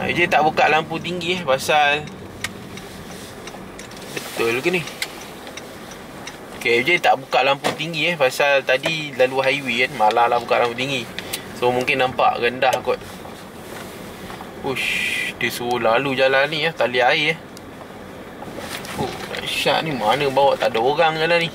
AJ tak buka lampu tinggi pasal betul ke ni? Okay, AJ tak buka lampu tinggi pasal tadi lalu highway kan, malah lah buka lampu tinggi. So mungkin nampak rendah kot. Ush, dia suruh lalu jalan ni tali air dahsyat ni, mana bawa tak ada orang jalan ni.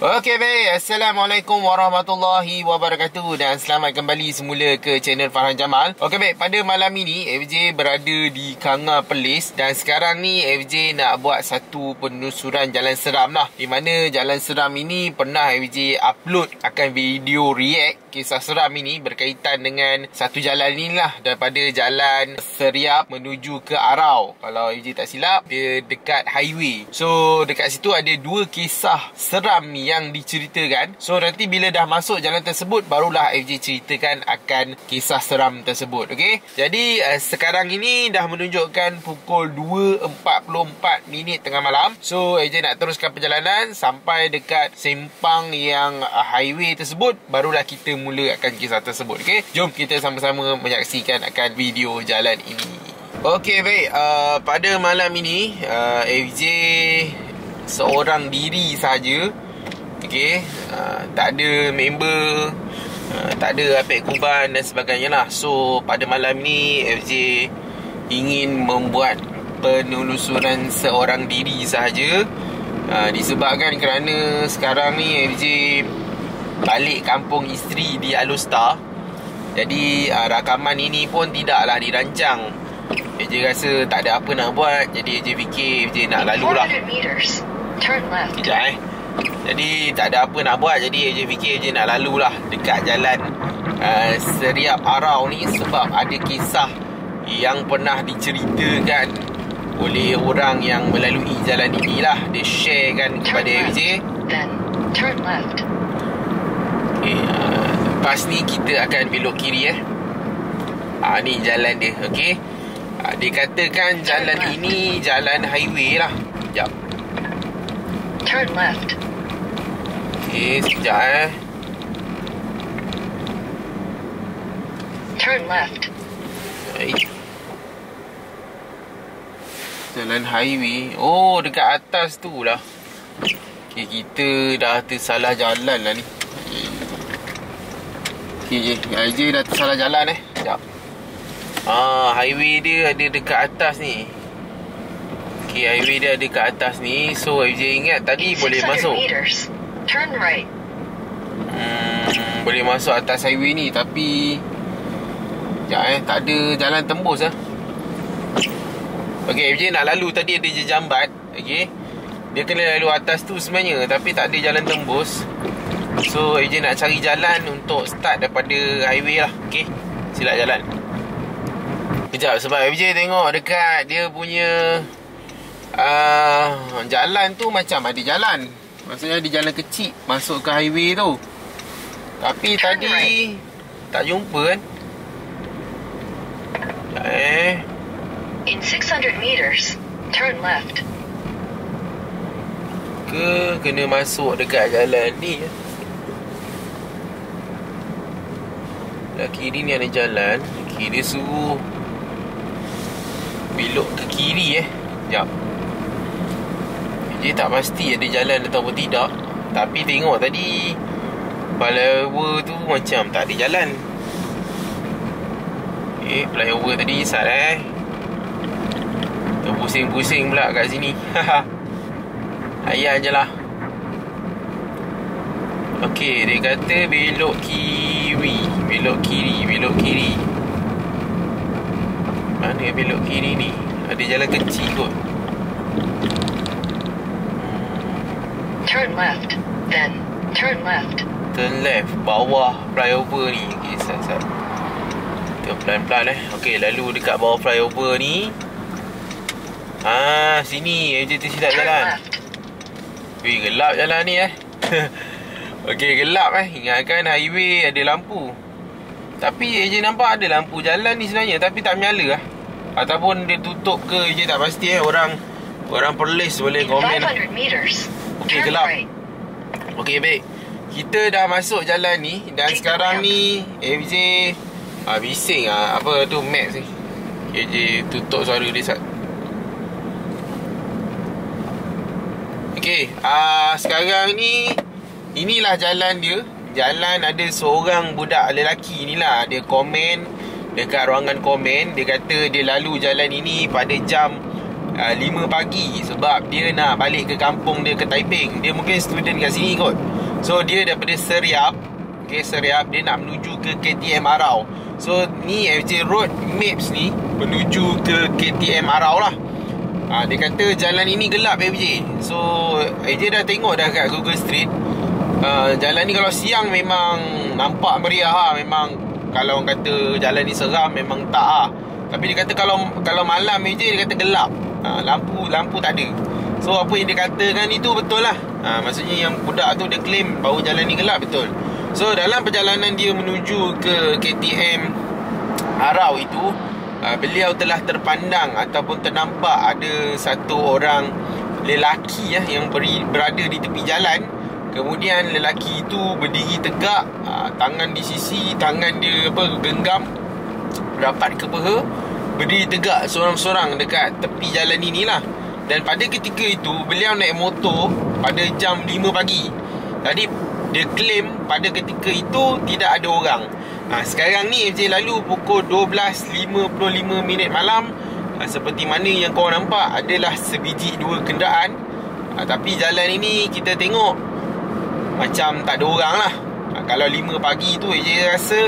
Okey baik, Assalamualaikum warahmatullahi wabarakatuh dan selamat kembali semula ke channel Farhan Jamal. Okey baik, pada malam ini FJ berada di Kanga Perlis dan sekarang ni FJ nak buat satu penelusuran jalan seram lah. Di mana jalan seram ini pernah FJ upload akan video react kisah seram ini berkaitan dengan satu jalan inilah, daripada jalan Seriap menuju ke Arau. Kalau FJ tak silap, dia dekat highway. So dekat situ ada dua kisah seram yang diceritakan. So nanti bila dah masuk jalan tersebut, barulah FJ ceritakan akan kisah seram tersebut. Okey, jadi sekarang ini dah menunjukkan pukul 2.44 tengah malam. So FJ nak teruskan perjalanan sampai dekat simpang yang highway tersebut, barulah kita mula akan kisah tersebut. Okey, jom kita sama-sama menyaksikan akan video jalan ini. Okey baik, pada malam ini FJ seorang diri saja. Okey, tak ada member, tak ada apek kuban dan sebagainya lah. So pada malam ni FJ ingin membuat penelusuran seorang diri sahaja, disebabkan kerana sekarang ni FJ balik kampung isteri di Alor. Jadi rakaman ini pun tidaklah dirancang. FJ rasa tak ada apa nak buat, jadi FJ fikir FJ nak lalu lah. Sekejap jadi tak ada apa nak buat, jadi FJ fikir FJ nak lalu lah dekat jalan Seriap Arau ni, sebab ada kisah yang pernah diceritakan oleh orang yang melalui jalan inilah. Dia sharekan kepada FJ. Okay, lepas ni kita akan belok kiri ni jalan dia. Okey, dia katakan jalan ini jalan highway lah. Sekejap. Turn left. Okey, sekejap Turn left. Baik. Jalan highway. Oh, dekat atas tu lah. Okey, kita dah tersalah jalan lah ni. Okey, AJ dah tersalah jalan Sekejap. Highway dia ada dekat atas ni. Okey, highway dia ada dekat atas ni. So FJ ingat tadi boleh masuk. Turn right. Boleh masuk atas highway ni, tapi tak ada jalan tembus Okey, FJ nak lalu tadi ada je jambat. Okey, dia kena lalu atas tu sebenarnya, tapi tak ada jalan tembus. So FJ nak cari jalan untuk start daripada highway lah. Okey, silap jalan. Kejap, sebab FJ tengok dekat dia punya jalan tu macam ada jalan. Maksudnya ada jalan kecil masuk ke highway tu. Tapi tadi tak jumpa kan. In 600 meters, turn left. Ke kena masuk dekat jalan ni? Dah kiri ni ada jalan. Okay, dia suruh belok ke kiri Sekejap. Dia tak pasti ada jalan ataupun tidak. Tapi tengok tadi flyover tu macam tak ada jalan. Okay, flyover tadi sat terpusing-pusing pula kat sini. Ayah je lah. Okey, dia kata belok kiri. Belok kiri, belok kiri. Mana belok kiri ni? Ada jalan kecil kot. Turn left, then turn left. Turn left, bawah flyover ni. Okey, sat. Kita pelan-pelan Okey, lalu dekat bawah flyover ni. Sini FJ tersilap jalan. Weh, gelap jalan ni Okey, gelap Ingatkan highway ada lampu. Tapi AJ nampak ada lampu jalan ni sebenarnya, tapi tak menyala Ataupun dia tutup ke, AJ tak pasti Orang Orang Perlis boleh In komen. 500 meters, Okey, turn gelap. right. Okey, baik. Kita dah masuk jalan ni. Dan Take sekarang the ni FJ bising apa tu Max ni. FJ tutup suara dia sat. Okey, sekarang ni inilah jalan dia. Jalan ada seorang budak lelaki ni lah. Dia komen dekat ruangan komen. Dia kata dia lalu jalan ini pada jam 5 pagi. Sebab dia nak balik ke kampung dia, ke Taiping. Dia mungkin student kat sini kot. So dia daripada Seriap. Okay, Seriap. Dia nak menuju ke KTM Arau. So ni FJ Road Maps ni menuju ke KTM Arau lah. Dia kata jalan ini gelap FJ. So FJ dah tengok dah kat Google Street. Jalan ni kalau siang memang nampak meriah. Memang kalau orang kata jalan ni seram, memang tak . Tapi dia kata kalau malam je dia kata gelap. Lampu tak ada. So apa yang dia katakan itu betul lah. Maksudnya yang budak tu dia claim bahawa jalan ni gelap, betul. So dalam perjalanan dia menuju ke KTM Arau itu, beliau telah terpandang ataupun ternampak ada satu orang lelaki yang berada di tepi jalan. Kemudian lelaki itu berdiri tegak, tangan di sisi, tangan dia genggam rapat ke peha, berdiri tegak sorang-sorang dekat tepi jalan inilah. Dan pada ketika itu beliau naik motor pada jam 5 pagi. Tadi dia claim pada ketika itu tidak ada orang. Sekarang ni FJ lalu pukul 12.55 malam. Seperti mana yang korang nampak, adalah sebiji 2 kenderaan. Tapi jalan ini kita tengok macam tak ada orang lah. Kalau 5 pagi tu FJ rasa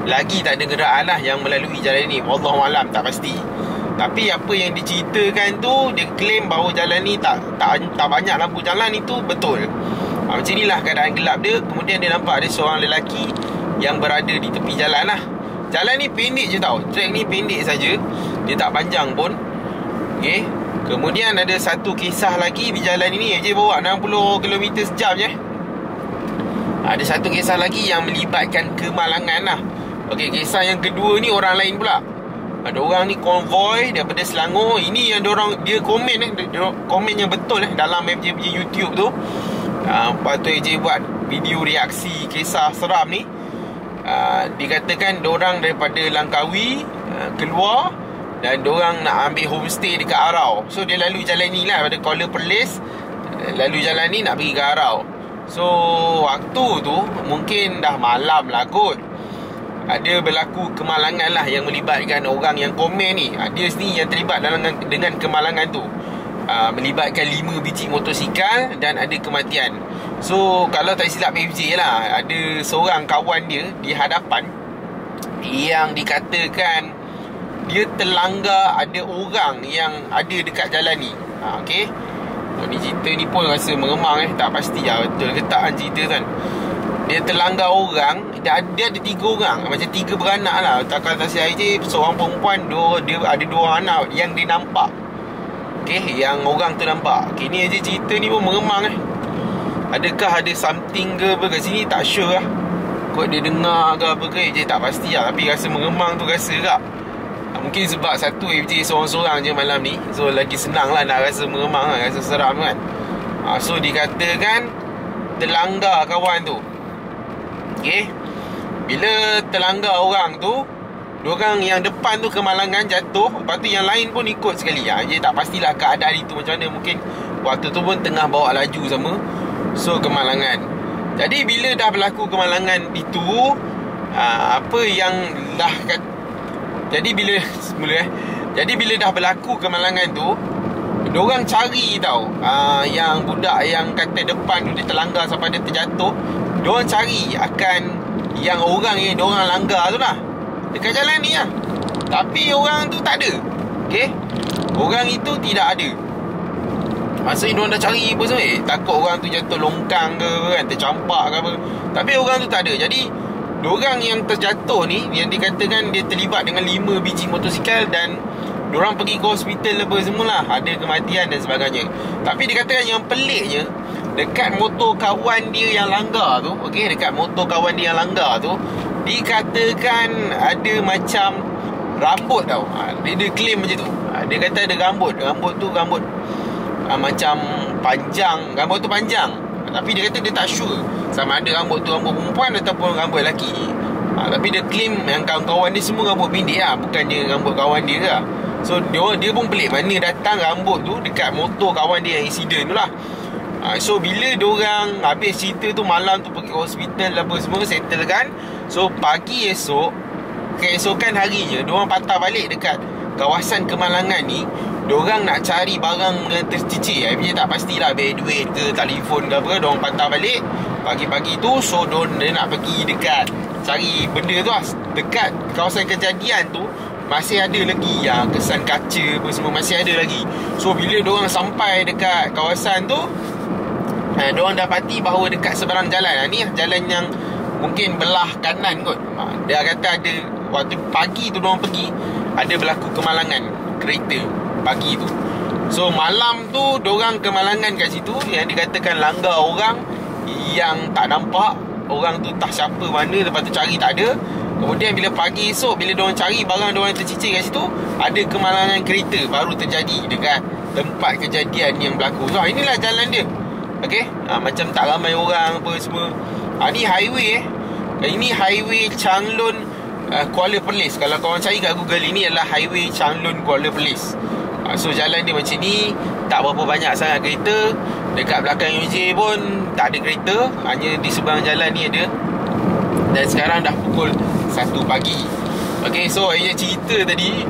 lagi tak ada kenderaan lah yang melalui jalan ni. Wallahualam, tak pasti. Tapi apa yang diceritakan tu, dia claim bahawa jalan ni tak banyak lampu jalan, itu betul. Macam inilah keadaan gelap dia. Kemudian dia nampak ada seorang lelaki yang berada di tepi jalan lah. Jalan ni pendek je tau. Track ni pendek saja. Dia tak panjang pun. Okay. Kemudian ada satu kisah lagi di jalan ini. FJ bawa 60 km sejam je. Ada satu kisah lagi yang melibatkan kemalangan lah. Okey, kisah yang kedua ni orang lain pula. Ada orang ni konvoi daripada Selangor. Ini yang dia komen dia komen yang betul dalam FJ punya YouTube tu. Lepas tu FJ buat video reaksi kisah seram ni. Dikatakan diorang daripada Langkawi keluar dan diorang nak ambil homestay dekat Arau. So dia lalu jalan ni lah, pada Kuala Perlis, lalu jalan ni nak pergi ke Arau. So waktu tu mungkin dah malam lah kot. Ada berlaku kemalangan lah yang melibatkan orang yang komen ni. Dia sendiri yang terlibat dengan kemalangan tu. Melibatkan 5 biji motosikal dan ada kematian. So kalau tak silap FJ lah, ada seorang kawan dia di hadapan yang dikatakan dia terlanggar ada orang yang ada dekat jalan ni. Okay. Ni cerita ni pun rasa meremang tak pasti lah betul ke tak kan cerita kan. Dia terlanggar orang. Dia ada 3 orang, macam 3 beranak lah. Tak kata si IJ, seorang perempuan, dia ada 2 anak yang dia nampak. Okay, yang orang tu nampak. Okay, ni IJ cerita ni pun meremang Adakah ada something ke apa kat sini, tak sure lah. Kot dia dengar ke apa ke, IJ tak pasti lah. Tapi rasa meremang tu rasa tak. Mungkin sebab satu FJ seorang-seorang je malam ni. So lagi senang lah nak rasa meremang lah, rasa seram kan. So dikatakan terlanggar kawan tu. Okay. Bila terlanggar orang tu, diorang yang depan tu kemalangan jatuh. Lepas tu yang lain pun ikut sekali. Dia tak pastilah keadaan itu macam mana. Mungkin waktu tu pun tengah bawa laju sama. So kemalangan. Jadi bila dah berlaku kemalangan itu, apa yang dah Jadi bila dah berlaku kemalangan tu, diorang cari tau. Yang budak yang kata depan tu dia terlanggar sampai dia terjatuh, diorang cari akan yang orang yang diorang langgar tu lah, dekat jalan ni lah. Tapi orang tu tak ada. Okay, orang itu tidak ada. Maksudnya diorang dah cari apa semua. Takut orang tu jatuh longkang ke kan, tercampak ke apa. Tapi orang tu tak ada. Jadi diorang yang terjatuh ni, yang dikatakan dia terlibat dengan 5 biji motosikal, dan diorang pergi ke hospital apa semualah, ada kematian dan sebagainya. Tapi dikatakan yang peliknya, dekat motor kawan dia yang langgar tu, okey, dekat motor kawan dia yang langgar tu, dikatakan ada macam rambut tau. Dia claim macam tu. Dia kata ada rambut. Rambut tu rambut macam panjang, rambut tu panjang. Tapi dia kata dia tak sure sama ada rambut tu rambut perempuan ataupun rambut lelaki. Tapi dia claim yang kawan-kawan dia semua rambut pendek lah, bukannya rambut kawan dia lah. So dia pun pelik mana datang rambut tu dekat motor kawan dia yang insiden tu lah. So bila diorang habis cerita tu, malam tu pergi hospital apa semua, settle kan. So pagi esok, keesokan harinya diorang patah balik dekat kawasan Kemalangan ni. Diorang nak cari barang yang tercicir. FJ tak pastilah duit ke telefon ke apa. Diorang patah balik pagi-pagi tu. So dia nak pergi dekat cari benda tu lah. Dekat kawasan kejadian tu masih ada lagi yang kesan kaca apa semua, masih ada lagi. So bila diorang sampai dekat kawasan tu, diorang dapati bahawa dekat seberang jalan, ni jalan yang mungkin belah kanan kot, dia kata ada waktu pagi tu diorang pergi, ada berlaku kemalangan kereta pagi tu. So malam tu diorang kemalangan kat situ, yang dikatakan langgar orang yang tak nampak. Orang tu tak siapa mana, lepas tu cari tak ada. Kemudian bila pagi esok, bila diorang cari barang diorang tercicir kat situ, ada kemalangan kereta baru terjadi dekat tempat kejadian yang berlaku. So inilah jalan dia. Okay, macam tak ramai orang apa semua. Ni highway ini highway Changlun Kuala Perlis. Kalau korang cari kat Google, ini adalah highway Changlun Kuala Perlis. So jalan dia macam ni, tak berapa banyak sangat kereta. Dekat belakang UJ pun tak ada kereta, hanya di seberang jalan ni ada. Dan sekarang dah pukul 1 pagi. Okay, so AJ cerita tadi,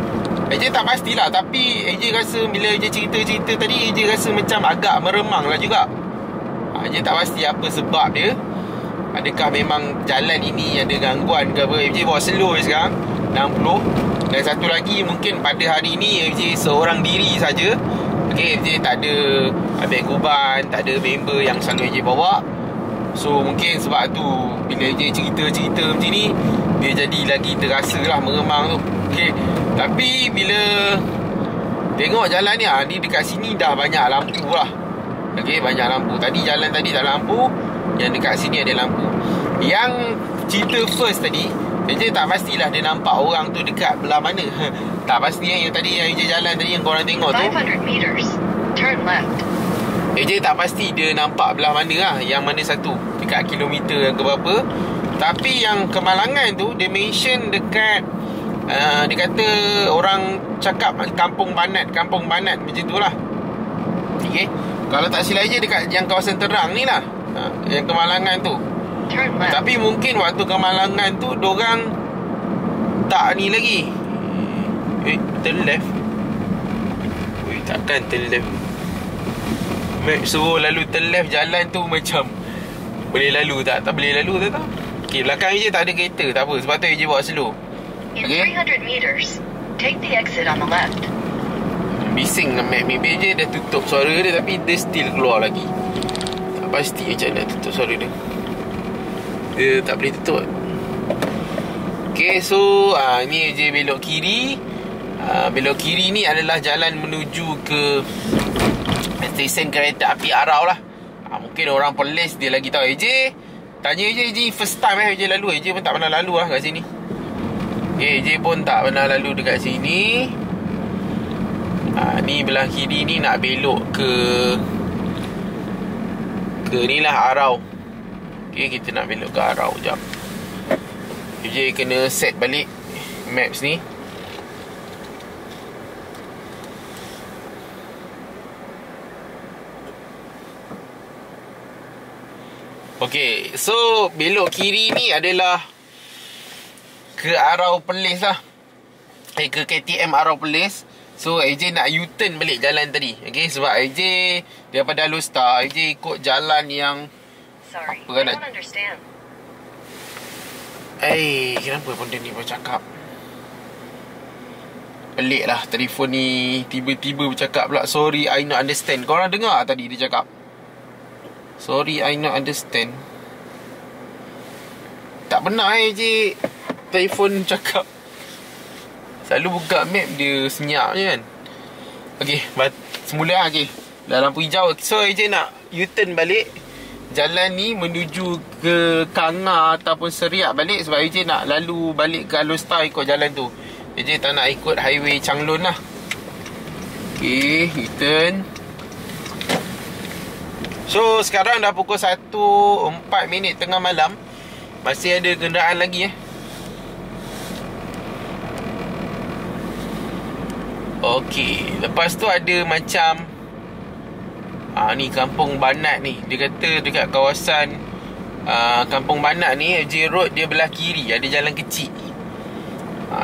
AJ tak pastilah, tapi AJ rasa bila AJ cerita tadi, AJ rasa macam agak meremang lah juga. AJ tak pasti apa sebab dia. Adakah memang jalan ini ada gangguan ke apa. AJ bawa slow sekarang 60. Dan satu lagi, mungkin pada hari ni AJ seorang diri saja. Okay, AJ tak ada ambil kuban, tak ada member yang selalu AJ bawa. So mungkin sebab tu bila AJ cerita macam ni, dia jadi lagi terasa lah meremang tu. Okay, tapi bila tengok jalan ni dekat sini dah banyak lampu lah. Okay, banyak lampu. Tadi jalan tadi tak lampu, yang dekat sini ada lampu. Yang cerita first tadi, AJ tak pastilah dia nampak orang tu dekat belah mana. Tak pasti yang tadi, yang AJ jalan tadi yang korang tengok tu, 500 meters, turn left. AJ tak pasti dia nampak belah mana lah, yang mana satu, dekat kilometer ke berapa. Tapi yang Kemalangan tu, dia mention dekat dia kata orang cakap Kampung Banat macam tu lah. Okay, kalau tak silap je dekat yang kawasan terang ni lah, yang Kemalangan tu. Tapi mungkin waktu Kemalangan tu dorang tak ni lagi. Turn left. Takkan turn left. Map suruh lalu turn left, jalan tu macam boleh lalu tak? Tak boleh lalu tak? Okay, belakang je tak ada kereta, tak apa, sebab tu je bawa slow. In 300 meters, take the exit on the left. Bising lah map. Maybe je dah tutup suara dia, tapi dia still keluar lagi. Tak pasti macam nak tutup suara dia. Dia tak boleh tutup. Okay, so ni je belok kiri. Belok kiri ni adalah jalan menuju ke stesen kereta api Arau lah. Mungkin orang Perlis dia lagi tahu. AJ tanya AJ first time AJ lalu. AJ pun tak pernah lalu lah kat sini. AJ pun tak pernah lalu dekat sini. Ni belah kiri ni nak belok ke ni lah Arau. Okay, kita nak belok ke Arau. Sekejap, AJ kena set balik maps ni. Okay, so belok kiri ni adalah ke Arau Perlis lah. Ke KTM Arau Perlis. So AJ nak U-turn balik jalan tadi. Okay, sebab AJ daripada Alustar, AJ ikut jalan yang Sorry, apa I nak... don't understand. Kenapa benda ni bercakap? Pelik lah telefon ni. Tiba-tiba bercakap pula, sorry I not understand. Korang dengar tadi dia cakap, sorry I not understand. Tak pernah je telefon cakap. Selalu buka map dia senyap je kan. Okay, semula lah. Okay, dah lampu hijau. So AJ nak U-turn balik jalan ni menuju ke Kanga ataupun Seriak balik, sebab AJ nak lalu balik ke Alustar ikut jalan tu. AJ tak nak ikut highway Changlun lah. Okay, U-turn. So sekarang dah pukul 1:04 tengah malam. Masih ada kenderaan lagi Okey, lepas tu ada macam ni Kampung Banat ni. Dia kata dekat kawasan Kampung Banat ni, FJ Road dia belah kiri, ada jalan kecil.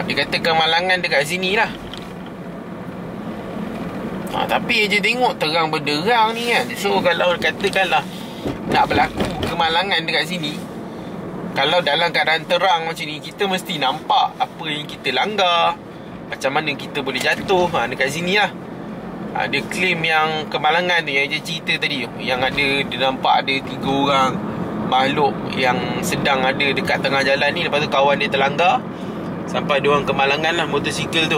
Dia kata kemalangan dekat sini lah. Tapi je tengok terang benderang ni kan. So kalau katakanlah nak berlaku kemalangan dekat sini, kalau dalam keadaan terang macam ni, kita mesti nampak apa yang kita langgar, macam mana kita boleh jatuh. Dekat sini lah ada claim yang kemalangan tu yang dia cerita tadi, yang ada dia nampak ada 3 orang makhluk yang sedang ada dekat tengah jalan ni. Lepas tu kawan dia terlanggar sampai ada orang kemalangan lah, motosikal tu.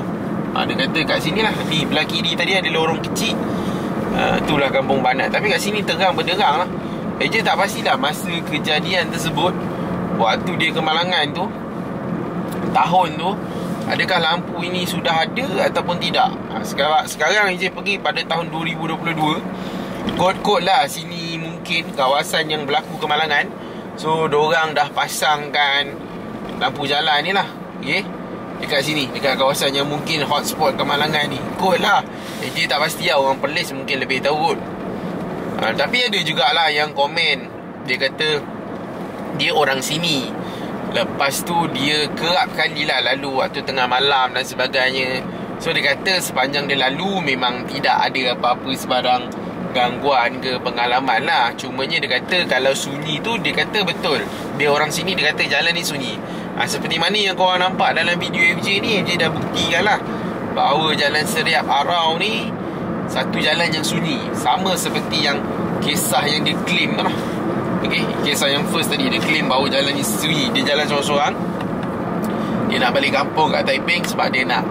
Dia kata kat sini lah, ni belah kiri tadi ada lorong kecil, itulah Kampung Banat. Tapi kat sini terang benderang lah. Je tak pastilah masa kejadian tersebut, waktu dia kemalangan tu, tahun tu, adakah lampu ini sudah ada ataupun tidak. Sekarang je pergi pada tahun 2022, kod-kod lah sini mungkin kawasan yang berlaku kemalangan. So diorang dah pasangkan lampu jalan ni lah, dekat sini, dekat kawasan yang mungkin hotspot kemalangan ni. Kod lah. Dia tak pasti lah, orang Perlis mungkin lebih tahu kot. Tapi ada jugalah yang komen, dia kata dia orang sini, lepas tu dia kerap kali lah lalu waktu tengah malam dan sebagainya. So dia kata sepanjang dia lalu memang tidak ada apa-apa sebarang gangguan ke pengalaman lah. Cumanya dia kata kalau sunyi tu, dia kata betul, dia orang sini, dia kata jalan ni sunyi. Seperti mana yang korang nampak dalam video FJ ni, FJ dah buktikan lah bahawa Jalan Seriap Arau ni satu jalan yang sunyi, sama seperti yang kisah yang dia claim lah. Kisah yang first tadi, dia claim bahawa jalan ni sunyi, dia jalan seorang-seorang. Dia nak balik kampung kat Taiping sebab dia nak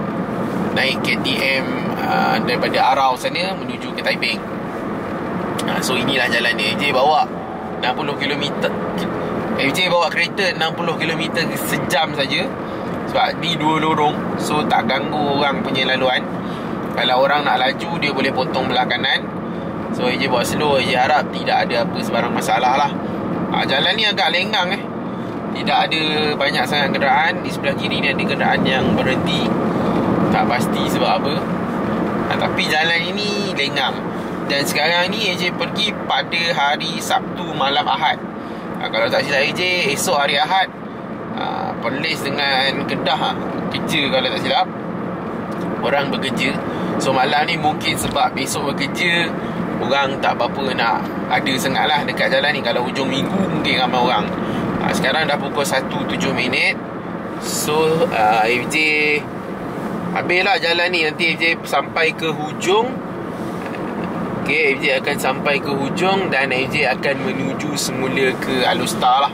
naik KTM daripada Arau sana menuju ke Taiping. So inilah jalan dia. FJ bawa 60km. FJ bawa kereta 60km sejam saja, sebab ni 2 lorong, so tak ganggu orang punya laluan. Kalau orang nak laju, dia boleh potong belah kanan. So FJ bawa slow. FJ harap tidak ada apa sebarang masalah lah. Jalan ni agak lenggang tidak ada banyak sangat kenderaan. Di sebelah kiri ni ada kenderaan yang berhenti, tak pasti sebab apa. Tapi jalan ini lenggang. Dan sekarang ni FJ pergi pada hari Sabtu malam Ahad. Kalau tak silap FJ, esok hari Ahad, Perlis dengan Kedah kerja kalau tak silap. Orang bekerja. So malam ni mungkin sebab besok bekerja, orang tak apa-apa nak ada sangat lah dekat jalan ni. Kalau hujung minggu mungkin ramai orang. Sekarang dah pukul 1:07. So FJ habislah jalan ni. Nanti FJ sampai ke hujung. FJ akan sampai ke hujung dan FJ akan menuju semula ke Alustar lah.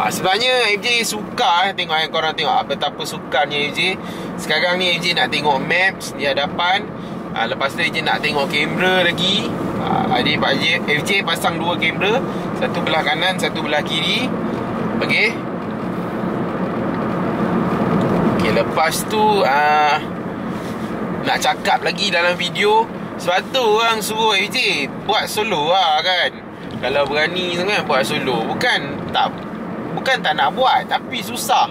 Sebenarnya FJ suka tengok korang tengok betapa sukarnya FJ. Sekarang ni FJ nak tengok maps di hadapan. Lepas tu FJ nak tengok kamera lagi. FJ pasang 2 kamera, satu belah kanan, satu belah kiri. Lepas tu nak cakap lagi dalam video. Sebab tu orang suruh FJ buat solo lah kan. Kalau berani sangat buat solo. Bukan tak nak buat, tapi susah.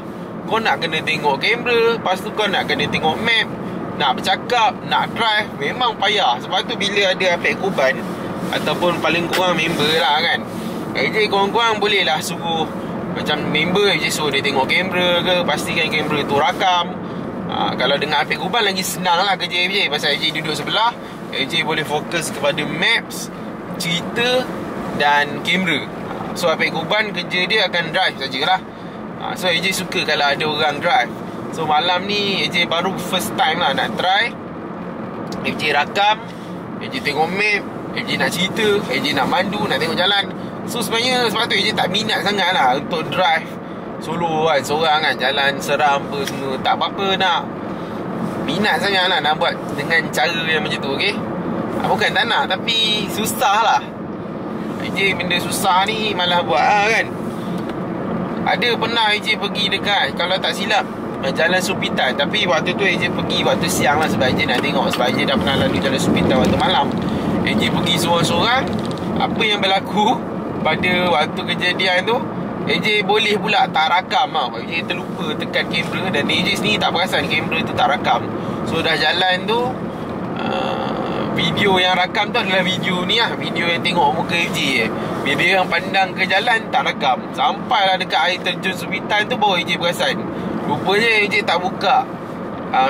Kau nak kena tengok kamera, lepas tu kau nak kena tengok map, nak bercakap, nak drive, memang payah. Sebab tu bila ada Apek Kuban ataupun paling kurang member lah kan, FJ korang-korang boleh lah suruh macam member FJ suruh dia tengok kamera ke, pastikan kamera tu rakam. Kalau dengan Apek Kuban lagi senang lah kerja FJ. Pasal FJ duduk sebelah, FJ boleh fokus kepada maps, cerita dan kamera. So Apek Kuban kerja dia akan drive sajalah. So FJ suka kalau ada orang drive. So malam ni FJ baru first time lah nak try. FJ rakam, FJ tengok map, FJ nak cerita, FJ nak mandu, nak tengok jalan. So sebenarnya sebab tu FJ tak minat sangat lah untuk drive solo kan, seorang kan, jalan seram apa semua. Tak apa-apa nak minat sangat lah nak buat dengan cara yang macam tu. Bukan tak nak, tapi susah lah. FJ benda susah ni malah buat lah kan. Ada pernah FJ pergi dekat, kalau tak silap, Jalan Supitan. Tapi waktu tu FJ pergi waktu siang lah, sebab FJ nak tengok. Sebab FJ dah pernah lalu Jalan Supitan waktu malam. AJ pergi seorang-seorang. Apa yang berlaku pada waktu kejadian tu, AJ boleh pula tak rakam tau. AJ terlupa tekan kamera dan AJ sendiri tak perasan kamera tu tak rakam. So dah jalan tu, video yang rakam tu adalah video ni lah, video yang tengok muka AJ Video yang pandang ke jalan tak rakam. Sampailah dekat air terjun Subitan tu baru AJ perasan. Rupanya AJ tak buka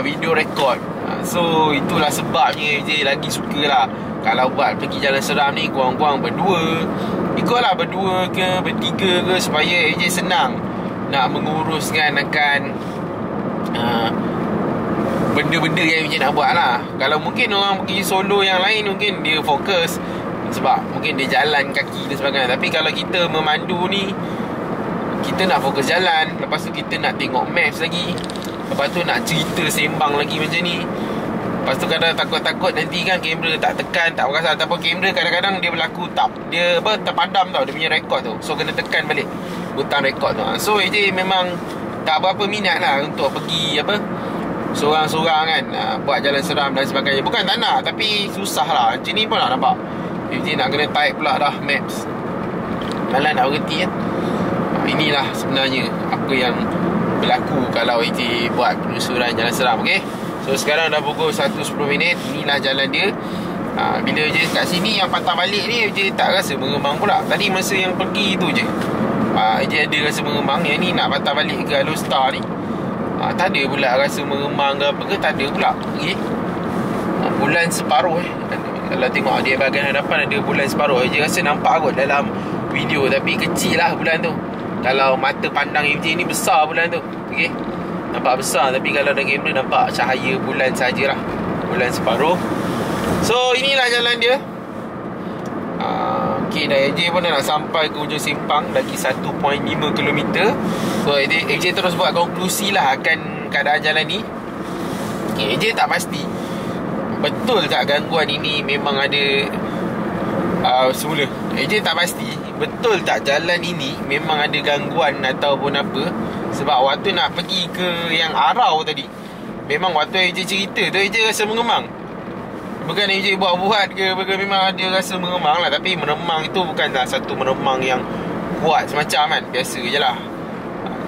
video rekod. So itulah sebabnya AJ lagi suka lah kalau buat pergi jalan seram ni kurang-kurang berdua. Ikutlah berdua ke bertiga ke, supaya AJ senang nak menguruskan akan benda-benda yang AJ nak buat lah. Kalau mungkin orang pergi solo yang lain, mungkin dia fokus sebab mungkin dia jalan kaki dan sebagainya. Tapi kalau kita memandu ni, kita nak fokus jalan, lepas tu kita nak tengok maps lagi, lepas tu nak cerita sembang lagi macam ni. Lepas tu kadang takut-takut nanti kan kamera tak tekan, tak perasan. Ataupun kamera kadang-kadang dia berlaku dia terpadam tau, dia punya rekod tu. So kena tekan balik butang rekod tu. So AJ memang tak berapa minat lah untuk pergi seorang-seorang kan, buat jalan seram dan sebagainya. Bukan tak nak, tapi susah lah. Macam ni pun nak nampak AJ nak kena type pula dah maps. Malah nak berhenti kan. Inilah sebenarnya apa yang berlaku kalau AJ buat penelusuran jalan seram. Okay, so sekarang dah pukul 1.10. Inilah jalan dia. Bila AJ kat sini, yang patah balik ni AJ tak rasa mengembang pula. Tadi masa yang pergi tu je AJ ada rasa mengembang. Yang ni nak patah balik ke Alostar ni, tak ada pula rasa mengembang ke apa ke, tak ada pula. Okay, bulan separuh kalau tengok dia bahagian hadapan ada bulan separuh. AJ rasa nampak kot dalam video, tapi kecil lah bulan tu. Kalau mata pandang AJ ni besar bulan tu. Okay, nampak besar, tapi kalau dalam kamera nampak cahaya bulan sajalah, bulan separuh. So inilah jalan dia. Okay, dah AJ pun dah nak sampai ke hujung simpang, lagi 1.5 km. So AJ terus buat konklusi lah akan keadaan jalan ni. Okay, AJ tak pasti betul tak gangguan ini memang ada semula. AJ tak pasti betul tak jalan ini memang ada gangguan ataupun apa. Sebab waktu nak pergi ke yang Arau tadi, memang waktu AJ cerita tu AJ rasa mengemang. Bukan AJ buat-buat ke, memang ada rasa mengemang lah. Tapi meremang itu bukanlah satu meremang yang kuat semacam kan, biasa je lah.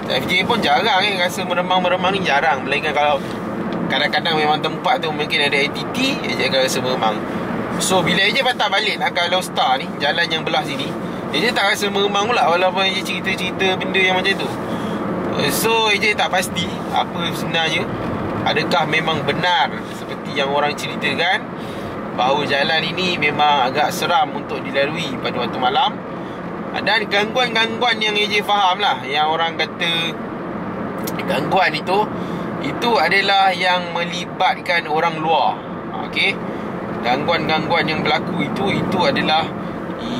FJ pun jarang rasa meremang-meremang ni jarang. Melainkan kalau kadang-kadang memang tempat tu mungkin ada entiti, AJ akan rasa meremang. So bila AJ patah balik nak ke Alostar ni, jalan yang belah sini, AJ tak rasa meremang pula, walaupun AJ cerita-cerita benda yang macam tu. So AJ tak pasti apa sebenarnya. Adakah memang benar seperti yang orang ceritakan bahawa jalan ini memang agak seram untuk dilalui pada waktu malam. Dan gangguan-gangguan yang AJ faham lah, yang orang kata gangguan itu adalah yang melibatkan orang luar. Okay, gangguan-gangguan yang berlaku itu adalah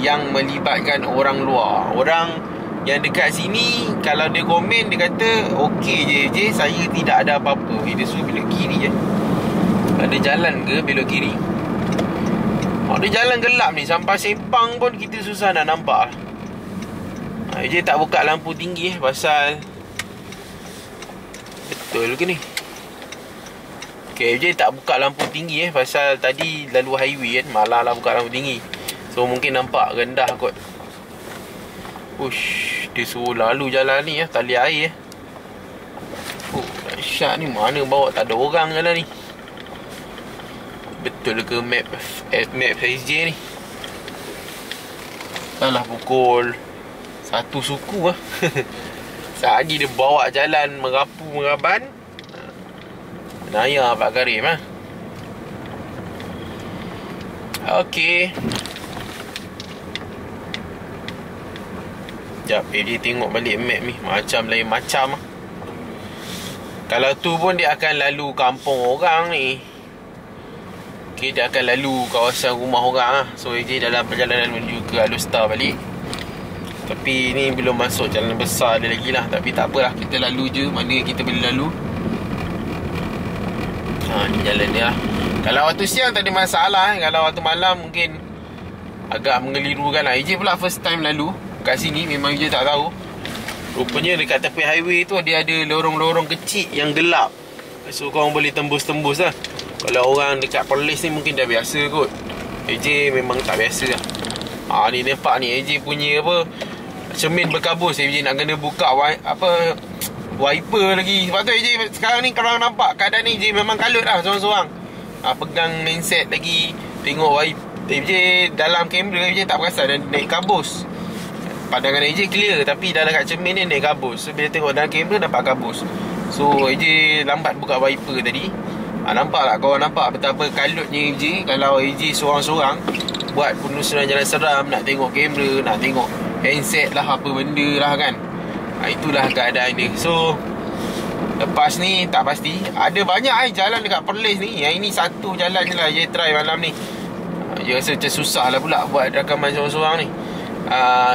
yang melibatkan orang luar. Orang yang dekat sini, kalau dia komen, dia kata okey je, saya tidak ada apa-apa. Dia suruh belok kiri je. Ada jalan ke belok kiri? Ada jalan gelap ni, sampai Sepang pun kita susah nak nampak. Dia tak buka lampu tinggi pasal betul ke ni? Okay, dia tak buka lampu tinggi pasal tadi lalu highway kan, malah lah buka lampu tinggi. So mungkin nampak rendah kot. Ush, dia suruh lalu jalan ni tali air dahsyat ni. Mana bawa tak ada orang jalan ni. Betul ke map SJ ni? Dah lah pukul 1 suku Sehari dia bawa jalan merapu-meraban. Naya Pak Karim Okey. Sekejap, dia tengok balik map ni. Macam lain macam Kalau tu pun dia akan lalu kampung orang ni. Okay, dia akan lalu kawasan rumah orang So AJ dalam perjalanan menuju ke Alostar balik. Tapi ni belum masuk jalan besar dia lagi lah. Tapi tak apalah, kita lalu je mana kita boleh lalu. Ni jalan dia lah. Kalau waktu siang tak ada masalah Kalau waktu malam mungkin agak mengelirukan lah. AJ pula first time lalu kat sini, memang AJ tak tahu. Rupanya dekat tepi highway tu dia ada lorong-lorong kecil yang gelap. So korang boleh tembus-tembus lah. Kalau orang dekat Perlis ni mungkin dah biasa kot. AJ memang tak biasa lah. Ni nampak ni AJ punya apa, cermin berkabus. AJ nak kena buka wiper lagi. Sebab tu AJ sekarang ni korang nampak keadaan ni AJ memang kalut lah seorang-seorang. Pegang handset lagi, tengok wiper. AJ dalam kamera AJ tak perasan dan naik kabus. Pandangan AJ clear, tapi dah dekat cermin ni naik kabus. So bila tengok dalam kamera nampak kabus. So AJ lambat buka wiper tadi. Nampak tak korang nampak betapa kalutnya AJ kalau AJ seorang-seorang buat penelusuran jalan seram, nak tengok kamera, nak tengok handset lah, apa benda lah kan. Itulah keadaan dia. So lepas ni tak pasti. Ada banyak jalan dekat Perlis ni. Yang ini satu jalan je lah AJ try malam ni. Dia rasa macam susah lah pula buat rakaman seorang-seorang ni.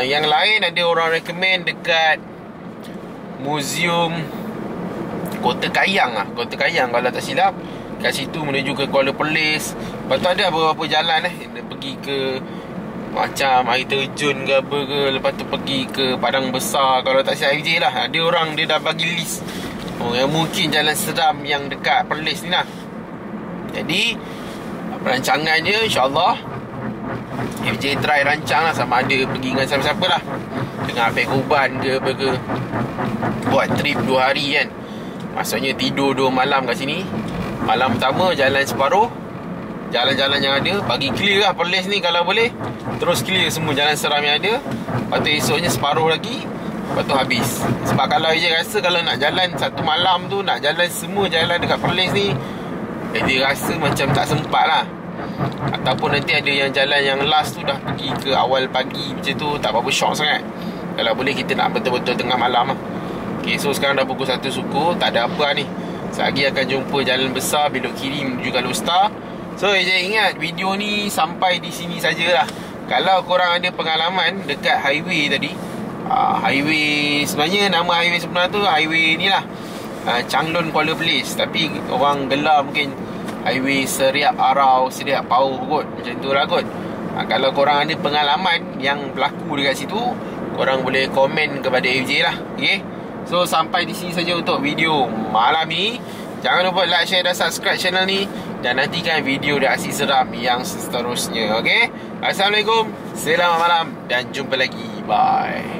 Yang lain ada orang recommend dekat Museum Kota Kayang lah. Kota Kayang kalau tak silap. Kat situ menuju ke Kuala Perlis. Lepas tu ada beberapa jalan pergi ke macam air terjun ke apa ke. Lepas tu pergi ke Padang Besar. Kalau tak silap FJ lah. Ada orang dia dah bagi list yang mungkin jalan seram yang dekat Perlis ni lah. Jadi perancangannya insyaAllah FJ try rancang lah, sama ada pergi dengan siapa-siapa lah, dengan Abang Kuban ke apa ke, buat trip 2 hari kan. Maksudnya tidur 2 malam kat sini. Malam pertama jalan separuh, jalan-jalan yang ada, bagi clear lah Perlis ni kalau boleh. Terus clear semua jalan seram yang ada. Lepas tu esoknya separuh lagi. Lepas tu habis. Sebab kalau je rasa kalau nak jalan 1 malam tu, nak jalan semua jalan dekat Perlis ni, dia rasa macam tak sempat lah. Ataupun nanti ada yang jalan yang last tu dah pergi ke awal pagi macam tu, tak apa-apa syok sangat. Kalau boleh kita nak betul-betul tengah malam lah. Okay, so sekarang dah pukul 1 suku. Tak ada apa ni. Selagi akan jumpa jalan besar belok kiri menuju Galuh Star. So AJ ingat video ni sampai di sini sajalah. Kalau korang ada pengalaman dekat highway tadi, highway sebenarnya nama highway sebenar tu highway ni lah, Changlun Kuala Perlis. Tapi orang gelar mungkin highway Seriap Arau, Seriap Pau kot. Macam tu lah kot. Kalau korang ada pengalaman yang berlaku dekat situ, korang boleh komen kepada FJ lah. Okay, so sampai di sini saja untuk video malam ni. Jangan lupa like, share dan subscribe channel ni. Dan nantikan video reaksi seram yang seterusnya. Okay, Assalamualaikum, selamat malam dan jumpa lagi. Bye.